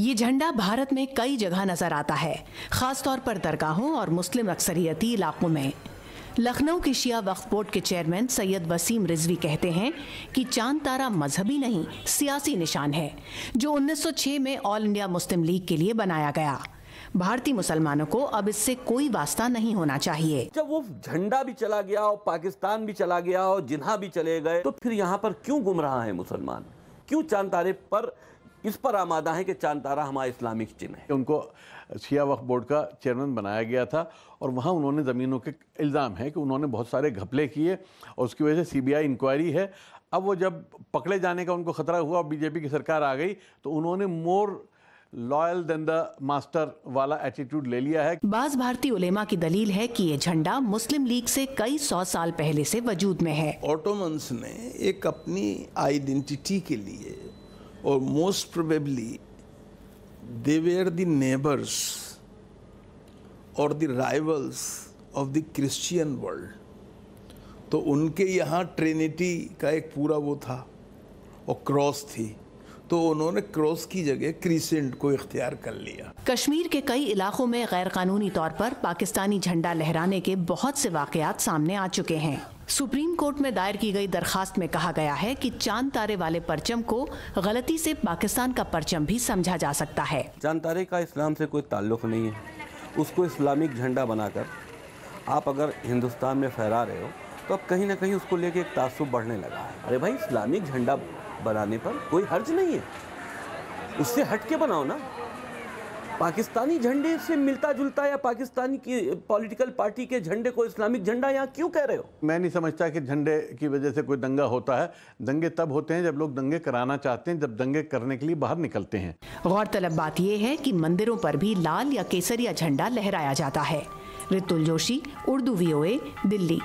ये झंडा भारत में कई जगह नजर आता है, खासतौर पर दरगाहों और मुस्लिम अक्सरियती इलाकों में। लखनऊ के शिया वक्फ बोर्ड के चेयरमैन सैयद वसीम रिजवी कहते हैं कि चांद तारा मजहबी नहीं, सियासी निशान है, जो 1906 में ऑल इंडिया मुस्लिम लीग के लिए बनाया गया। भारतीय मुसलमानों को अब इससे कोई वास्ता नहीं होना चाहिए। जब वो झंडा भी चला गया और पाकिस्तान भी चला गया और जिन्हा भी चले गए, तो फिर यहाँ पर क्यों गुम रहा है मुसलमान? क्यों चांद तारे पर इस पर आमादा है कि चांद तारा हमारा इस्लामिक चिन्ह है? उनको शिया वक्फ बोर्ड का चेयरमैन बनाया गया था और वहाँ उन्होंने ज़मीनों के इल्ज़ाम है कि उन्होंने बहुत सारे घपले किए और उसकी वजह से सीबीआई इंक्वायरी है। अब वो जब पकड़े जाने का उनको खतरा हुआ, बीजेपी की सरकार आ गई, तो उन्होंने more loyal than the master वाला एटीट्यूड ले लिया है। बाज़ भारतीय उलेमा की दलील है कि ये झंडा मुस्लिम लीग से कई 100 साल पहले से वजूद में है। ऑटोमन्स ने एक अपनी आइडेंटिटी के लिए, और most probably they were the neighbours और the rivals of the Christian world, तो उनके यहाँ ट्रिनिटी का एक पूरा वो था और क्रॉस थी, तो उन्होंने क्रॉस की जगह क्रिसेंट को इख्तियार कर लिया। कश्मीर के कई इलाकों में गैर कानूनी तौर पर पाकिस्तानी झंडा लहराने के बहुत से वाकयात सामने आ चुके हैं। सुप्रीम कोर्ट में दायर की गई दरखास्त में कहा गया है कि चांद तारे वाले परचम को गलती से पाकिस्तान का परचम भी समझा जा सकता है। चांद तारे का इस्लाम से कोई ताल्लुक नहीं है। उसको इस्लामिक झंडा बनाकर आप अगर हिंदुस्तान में फहरा रहे हो, तो अब कहीं ना कहीं उसको लेके एक तासुब बढ़ने लगा है। अरे भाई, इस्लामिक झंडा बनाने पर कोई हर्ज नहीं है, उससे हट के बनाओ ना। पाकिस्तानी झंडे से मिलता जुलता या पाकिस्तानी की पॉलिटिकल पार्टी के झंडे को इस्लामिक झंडा यहाँ क्यों कह रहे हो? मैं नहीं समझता कि झंडे की वजह से कोई दंगा होता है। दंगे तब होते हैं जब लोग दंगे कराना चाहते हैं, जब दंगे करने के लिए बाहर निकलते हैं। गौरतलब बात यह है कि मंदिरों पर भी लाल या केसरिया झंडा लहराया जाता है। रितुल जोशी, उर्दू VOA, दिल्ली।